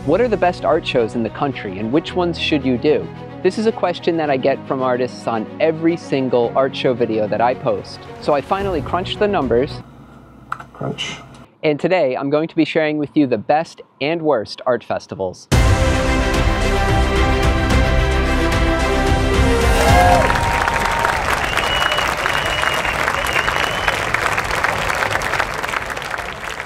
What are the best art shows in the country, and which ones should you do? This is a question that I get from artists on every single art show video that I post. So I finally crunched the numbers. Crunch. And today I'm going to be sharing with you the best and worst art festivals.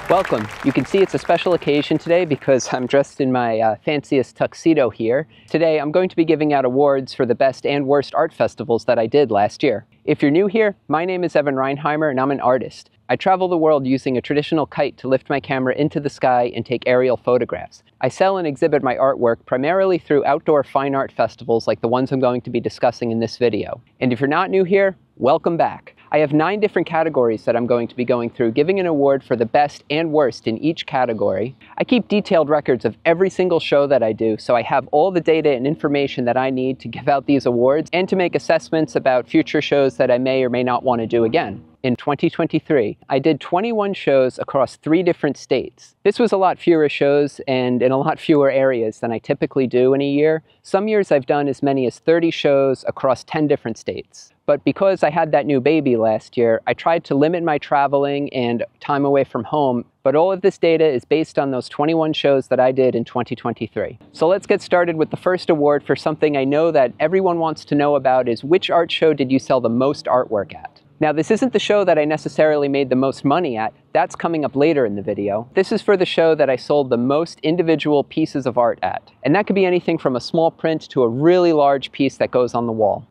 Welcome. You can see it's a special occasion today because I'm dressed in my fanciest tuxedo here. Today I'm going to be giving out awards for the best and worst art festivals that I did last year. If you're new here, my name is Evan Reinheimer and I'm an artist. I travel the world using a traditional kite to lift my camera into the sky and take aerial photographs. I sell and exhibit my artwork primarily through outdoor fine art festivals like the ones I'm going to be discussing in this video. And if you're not new here, welcome back. I have 9 different categories that I'm going to be going through, giving an award for the best and worst in each category. I keep detailed records of every single show that I do, so I have all the data and information that I need to give out these awards and to make assessments about future shows that I may or may not want to do again. In 2023, I did 21 shows across 3 different states. This was a lot fewer shows and in a lot fewer areas than I typically do in a year. Some years I've done as many as 30 shows across 10 different states. But because I had that new baby last year, I tried to limit my traveling and time away from home, but all of this data is based on those 21 shows that I did in 2023. So let's get started with the first award for something I know that everyone wants to know about is which art show did you sell the most artwork at? Now, this isn't the show that I necessarily made the most money at. That's coming up later in the video. This is for the show that I sold the most individual pieces of art at. And that could be anything from a small print to a really large piece that goes on the wall.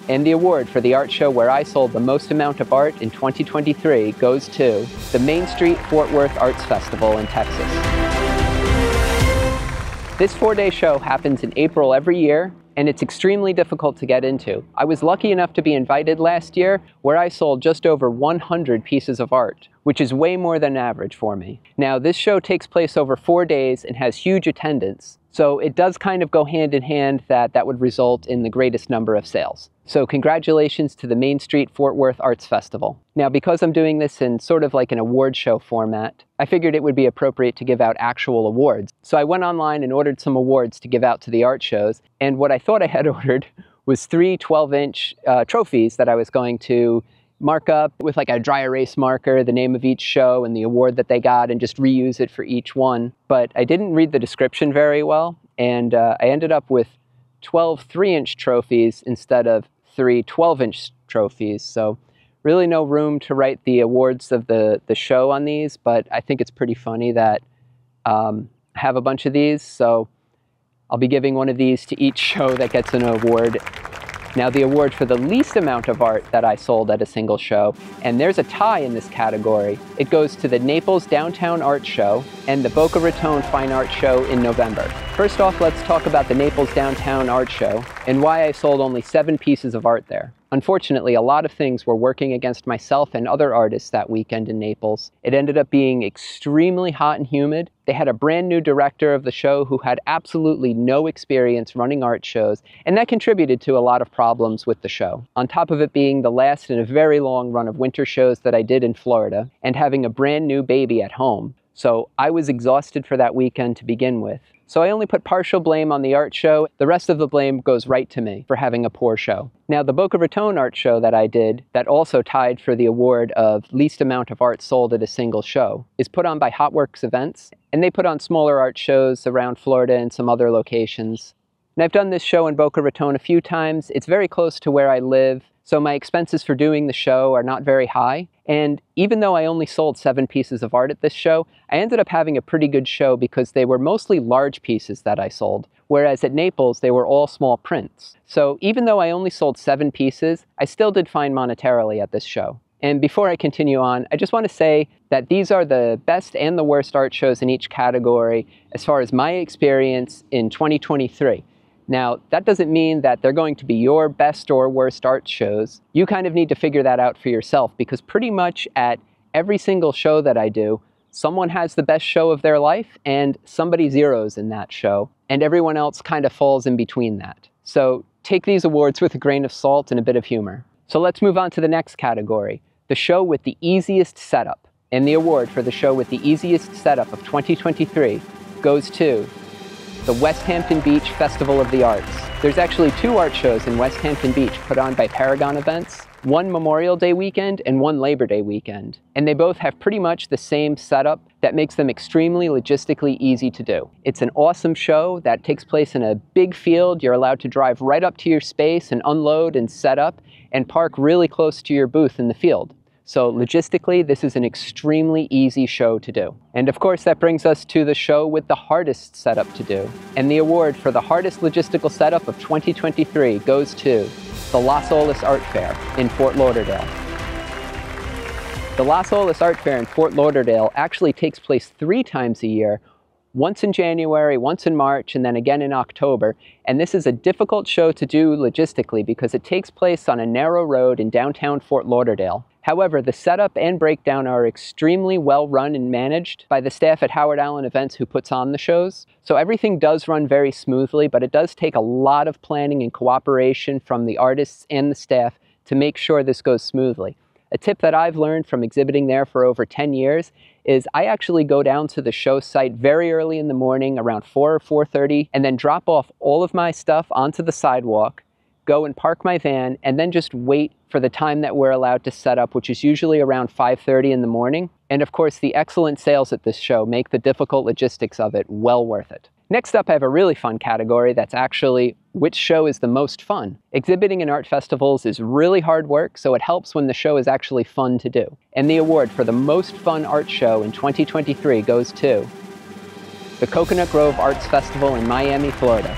And the award for the art show where I sold the most amount of art in 2023 goes to the Main Street Fort Worth Arts Festival in Texas. This 4-day show happens in April every year, and it's extremely difficult to get into. I was lucky enough to be invited last year, where I sold just over 100 pieces of art, which is way more than average for me. Now, this show takes place over 4 days and has huge attendance, so it does kind of go hand in hand that would result in the greatest number of sales. So congratulations to the Main Street Fort Worth Arts Festival. Now, because I'm doing this in sort of like an award show format, I figured it would be appropriate to give out actual awards. So I went online and ordered some awards to give out to the art shows, and what I thought I had ordered was 3 12-inch trophies that I was going to mark up with like a dry erase marker, the name of each show and the award that they got, and just reuse it for each one. But I didn't read the description very well, and I ended up with 12 3-inch trophies instead of 3 12-inch trophies. So really no room to write the awards of the show on these, but I think it's pretty funny that I have a bunch of these. So I'll be giving one of these to each show that gets an award. Now, the award for the least amount of art that I sold at a single show, and there's a tie in this category, it goes to the Naples Downtown Art Show and the Boca Raton Fine Art Show in November. First off, let's talk about the Naples Downtown Art Show and why I sold only 7 pieces of art there. Unfortunately, a lot of things were working against myself and other artists that weekend in Naples. It ended up being extremely hot and humid. They had a brand new director of the show who had absolutely no experience running art shows, and that contributed to a lot of problems with the show. On top of it being the last in a very long run of winter shows that I did in Florida, and having a brand new baby at home. So I was exhausted for that weekend to begin with. So I only put partial blame on the art show. The rest of the blame goes right to me for having a poor show. Now, the Boca Raton art show that I did, that also tied for the award of least amount of art sold at a single show, is put on by Hotworks Events, and they put on smaller art shows around Florida and some other locations. And I've done this show in Boca Raton a few times. It's very close to where I live, so my expenses for doing the show are not very high. And even though I only sold 7 pieces of art at this show, I ended up having a pretty good show because they were mostly large pieces that I sold, whereas at Naples, they were all small prints. So even though I only sold 7 pieces, I still did fine monetarily at this show. And before I continue on, I just want to say that these are the best and the worst art shows in each category as far as my experience in 2023. Now, that doesn't mean that they're going to be your best or worst art shows. You kind of need to figure that out for yourself, because pretty much at every single show that I do, someone has the best show of their life and somebody zeros in that show, and everyone else kind of falls in between that. So take these awards with a grain of salt and a bit of humor. So let's move on to the next category, the show with the easiest setup. And the award for the show with the easiest setup of 2023 goes to the West Hampton Beach Festival of the Arts. There's actually 2 art shows in West Hampton Beach put on by Paragon Events, one Memorial Day weekend and one Labor Day weekend. And they both have pretty much the same setup that makes them extremely logistically easy to do. It's an awesome show that takes place in a big field. You're allowed to drive right up to your space and unload and set up and park really close to your booth in the field. So logistically, this is an extremely easy show to do. And of course, that brings us to the show with the hardest setup to do. And the award for the hardest logistical setup of 2023 goes to the Las Olas Art Fair in Fort Lauderdale. The Las Olas Art Fair in Fort Lauderdale actually takes place 3 times a year, once in January, once in March, and then again in October. And this is a difficult show to do logistically because it takes place on a narrow road in downtown Fort Lauderdale. However, the setup and breakdown are extremely well run and managed by the staff at Howard Allen Events who puts on the shows. So everything does run very smoothly, but it does take a lot of planning and cooperation from the artists and the staff to make sure this goes smoothly. A tip that I've learned from exhibiting there for over 10 years is I actually go down to the show site very early in the morning, around 4 or 4:30, and then drop off all of my stuff onto the sidewalk, go and park my van, and then just wait for the time that we're allowed to set up, which is usually around 5:30 in the morning. And of course, the excellent sales at this show make the difficult logistics of it well worth it. Next up, I have a really fun category that's actually which show is the most fun. Exhibiting in art festivals is really hard work, so it helps when the show is actually fun to do. And the award for the most fun art show in 2023 goes to the Coconut Grove Arts Festival in Miami, Florida.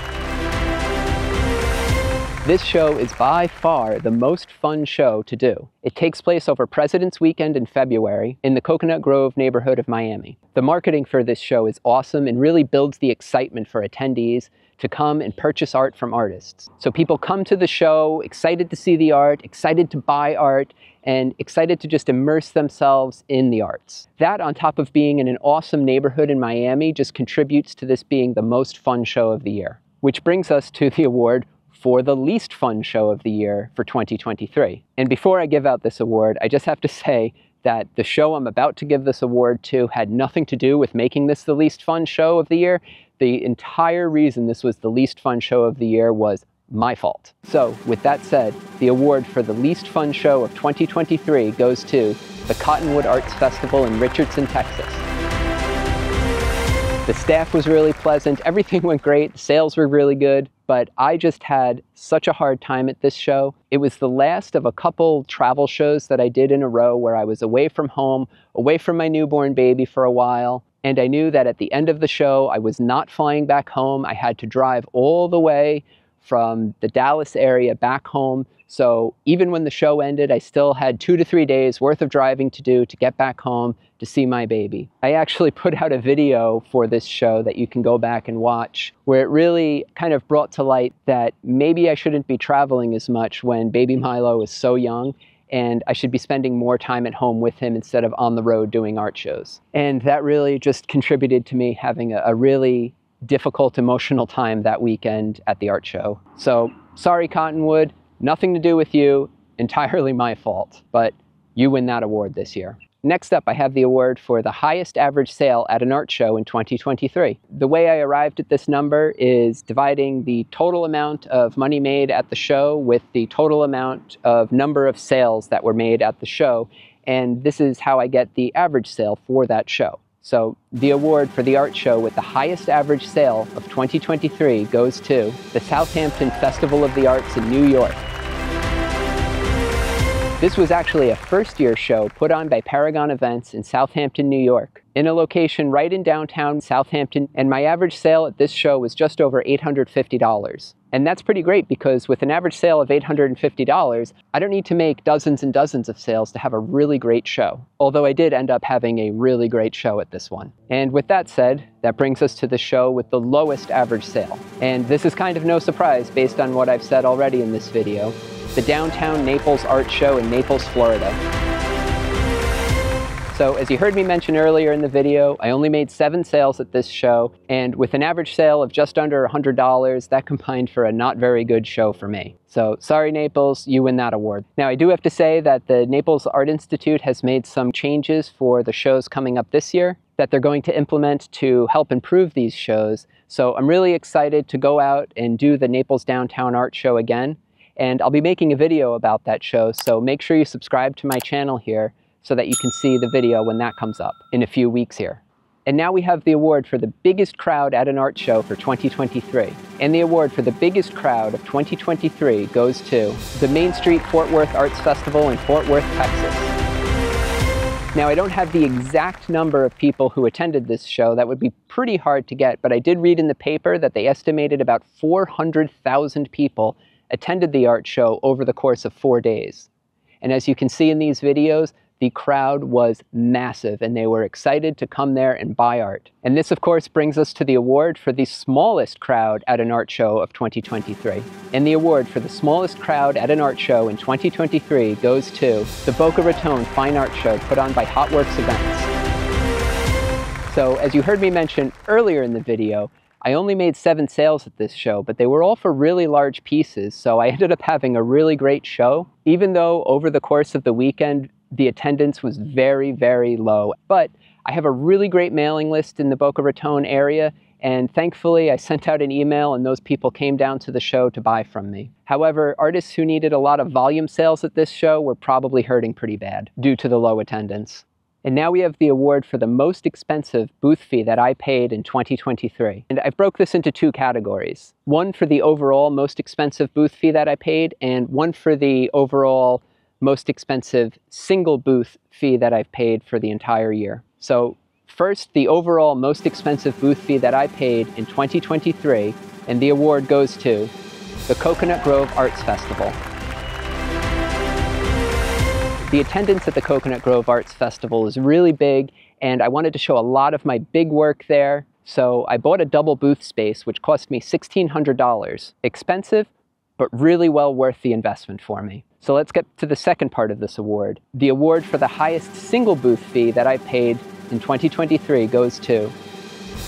This show is by far the most fun show to do. It takes place over President's Weekend in February in the Coconut Grove neighborhood of Miami. The marketing for this show is awesome and really builds the excitement for attendees to come and purchase art from artists. So people come to the show excited to see the art, excited to buy art, and excited to just immerse themselves in the arts. That, on top of being in an awesome neighborhood in Miami, just contributes to this being the most fun show of the year. Which brings us to the award for the least fun show of the year for 2023. And before I give out this award, I just have to say that the show I'm about to give this award to had nothing to do with making this the least fun show of the year. The entire reason this was the least fun show of the year was my fault. So with that said, the award for the least fun show of 2023 goes to the Cottonwood Arts Festival in Richardson, Texas. The staff was really pleasant, everything went great, the sales were really good, but I just had such a hard time at this show. It was the last of a couple travel shows that I did in a row where I was away from home, away from my newborn baby for a while, and I knew that at the end of the show, I was not flying back home. I had to drive all the way from the Dallas area back home. So even when the show ended, I still had 2 to 3 days worth of driving to do to get back home to see my baby. I actually put out a video for this show that you can go back and watch, where it really kind of brought to light that maybe I shouldn't be traveling as much when baby Milo is so young, and I should be spending more time at home with him instead of on the road doing art shows. And that really just contributed to me having a really difficult emotional time that weekend at the art show. So sorry, Cottonwood. Nothing to do with you, entirely my fault, but you win that award this year. Next up, I have the award for the highest average sale at an art show in 2023. The way I arrived at this number is dividing the total amount of money made at the show with the total amount of number of sales that were made at the show, and this is how I get the average sale for that show. So the award for the art show with the highest average sale of 2023 goes to the Southampton Festival of the Arts in New York. This was actually a first-year show put on by Paragon Events in Southampton, New York, in a location right in downtown Southampton, and my average sale at this show was just over $850. And that's pretty great because with an average sale of $850, I don't need to make dozens and dozens of sales to have a really great show. Although I did end up having a really great show at this one. And with that said, that brings us to the show with the lowest average sale. And this is kind of no surprise based on what I've said already in this video. The Downtown Naples Art Show in Naples, Florida. So as you heard me mention earlier in the video, I only made 7 sales at this show, and with an average sale of just under $100, that combined for a not very good show for me. So sorry, Naples, you win that award. Now I do have to say that the Naples Art Institute has made some changes for the shows coming up this year that they're going to implement to help improve these shows. So I'm really excited to go out and do the Naples Downtown Art Show again. And I'll be making a video about that show, so make sure you subscribe to my channel here so that you can see the video when that comes up in a few weeks here. And now we have the award for the biggest crowd at an art show for 2023. And the award for the biggest crowd of 2023 goes to the Main Street Fort Worth Arts Festival in Fort Worth, Texas. Now, I don't have the exact number of people who attended this show. That would be pretty hard to get, but I did read in the paper that they estimated about 400,000 people attended the art show over the course of 4 days. And as you can see in these videos, the crowd was massive, and they were excited to come there and buy art. And this, of course, brings us to the award for the smallest crowd at an art show of 2023. And the award for the smallest crowd at an art show in 2023 goes to the Boca Raton Fine Art Show put on by Hotworks Events. So, as you heard me mention earlier in the video, I only made 7 sales at this show, but they were all for really large pieces, so I ended up having a really great show, even though over the course of the weekend, the attendance was very, very low. But I have a really great mailing list in the Boca Raton area, and thankfully I sent out an email and those people came down to the show to buy from me. However, artists who needed a lot of volume sales at this show were probably hurting pretty bad due to the low attendance. And now we have the award for the most expensive booth fee that I paid in 2023. And I broke this into 2 categories. One for the overall most expensive booth fee that I paid, and one for the overall most expensive single booth fee that I've paid for the entire year. So first, the overall most expensive booth fee that I paid in 2023, and the award goes to the Coconut Grove Arts Festival. The attendance at the Coconut Grove Arts Festival is really big, and I wanted to show a lot of my big work there, so I bought a double booth space, which cost me $1,600. Expensive, but really well worth the investment for me. So let's get to the second part of this award. The award for the highest single booth fee that I paid in 2023 goes to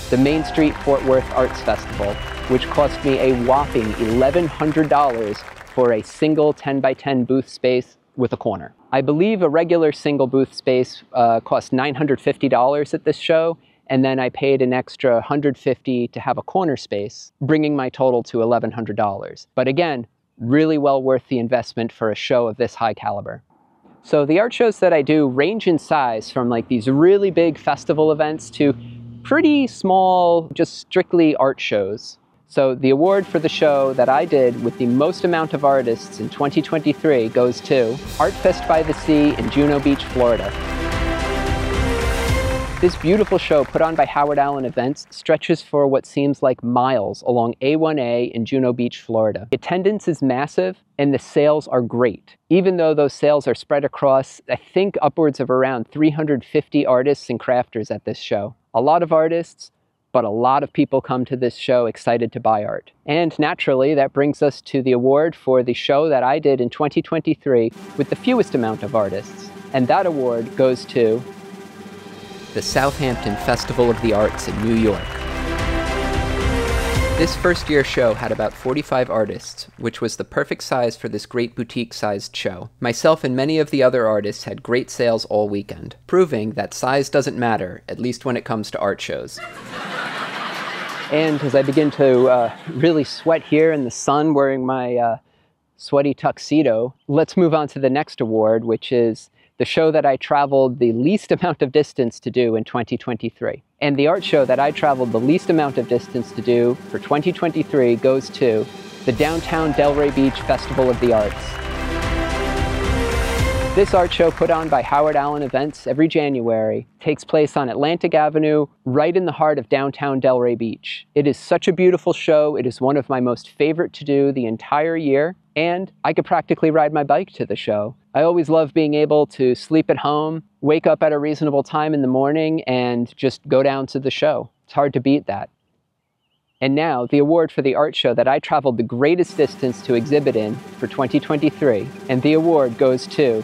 the Main Street Fort Worth Arts Festival, which cost me a whopping $1,100 for a single 10x10 booth space with a corner. I believe a regular single booth space cost $950 at this show, and then I paid an extra $150 to have a corner space, bringing my total to $1,100. But again, really well worth the investment for a show of this high caliber. So the art shows that I do range in size from like these really big festival events to pretty small, just strictly art shows. So the award for the show that I did with the most amount of artists in 2023 goes to Art Fest by the Sea in Juno Beach, Florida. This beautiful show put on by Howard Allen Events stretches for what seems like miles along A1A in Juno Beach, Florida. The attendance is massive and the sales are great. Even though those sales are spread across, I think, upwards of around 350 artists and crafters at this show. A lot of artists, but a lot of people come to this show excited to buy art. And naturally, that brings us to the award for the show that I did in 2023 with the fewest amount of artists. And that award goes to the Southampton Festival of the Arts in New York. This first-year show had about 45 artists, which was the perfect size for this great boutique-sized show. Myself and many of the other artists had great sales all weekend, proving that size doesn't matter, at least when it comes to art shows. And as I begin to really sweat here in the sun wearing my sweaty tuxedo, let's move on to the next award, which is the show that I traveled the least amount of distance to do in 2023. And the art show that I traveled the least amount of distance to do for 2023 goes to the Downtown Delray Beach Festival of the Arts. This art show, put on by Howard Allen Events every January, takes place on Atlantic Avenue, right in the heart of downtown Delray Beach. It is such a beautiful show. It is one of my most favorite to do the entire year, and I could practically ride my bike to the show. I always love being able to sleep at home, wake up at a reasonable time in the morning, and just go down to the show. It's hard to beat that. And now, the award for the art show that I traveled the greatest distance to exhibit in for 2023, and the award goes to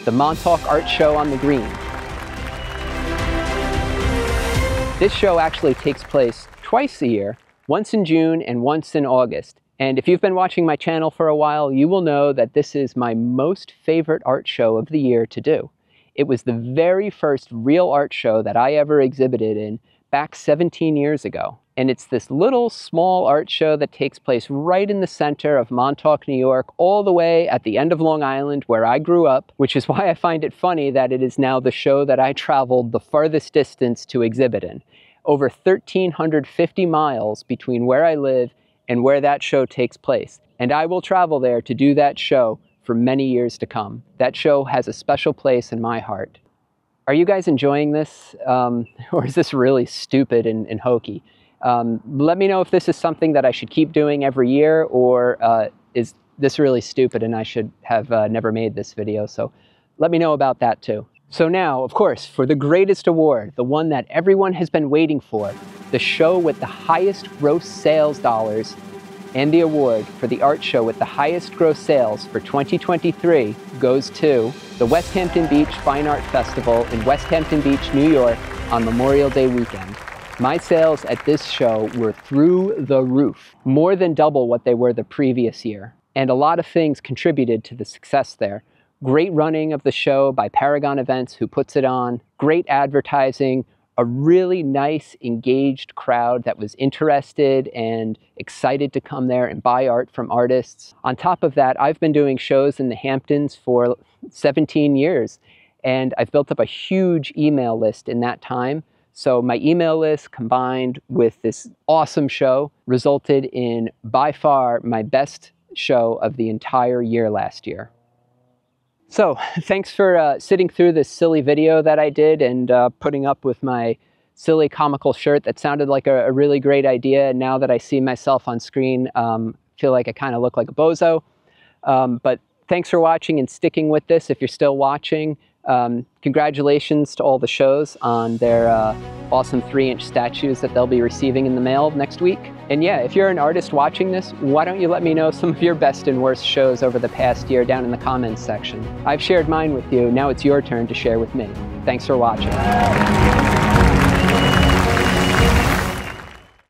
the Montauk Art Show on the Green. This show actually takes place twice a year, once in June and once in August. And if you've been watching my channel for a while, you will know that this is my most favorite art show of the year to do. It was the very first real art show that I ever exhibited in back 17 years ago. And it's this little small art show that takes place right in the center of Montauk, New York, all the way at the end of Long Island where I grew up, which is why I find it funny that it is now the show that I traveled the farthest distance to exhibit in. Over 1,350 miles between where I live and where that show takes place. And I will travel there to do that show for many years to come. That show has a special place in my heart. Are you guys enjoying this? Or is this really stupid and hokey? Let me know if this is something that I should keep doing every year, or is this really stupid and I should have never made this video. So let me know about that too. So now, of course, for the greatest award, the one that everyone has been waiting for, the show with the highest gross sales dollars, and the award for the art show with the highest gross sales for 2023 goes to the West Hampton Beach Fine Art Festival in West Hampton Beach, New York on Memorial Day weekend. My sales at this show were through the roof, more than double what they were the previous year. And a lot of things contributed to the success there. Great running of the show by Paragon Events, who puts it on, great advertising, a really nice, engaged crowd that was interested and excited to come there and buy art from artists. On top of that, I've been doing shows in the Hamptons for 17 years, and I've built up a huge email list in that time. So my email list combined with this awesome show resulted in, by far, my best show of the entire year last year. So thanks for sitting through this silly video that I did and putting up with my silly comical shirt that sounded like a really great idea. And now that I see myself on screen, feel like I kind of look like a bozo. But thanks for watching and sticking with this if you're still watching. Congratulations to all the shows on their awesome 3-inch statues that they'll be receiving in the mail next week. And yeah, if you're an artist watching this, why don't you let me know some of your best and worst shows over the past year down in the comments section. I've shared mine with you, now it's your turn to share with me. Thanks for watching.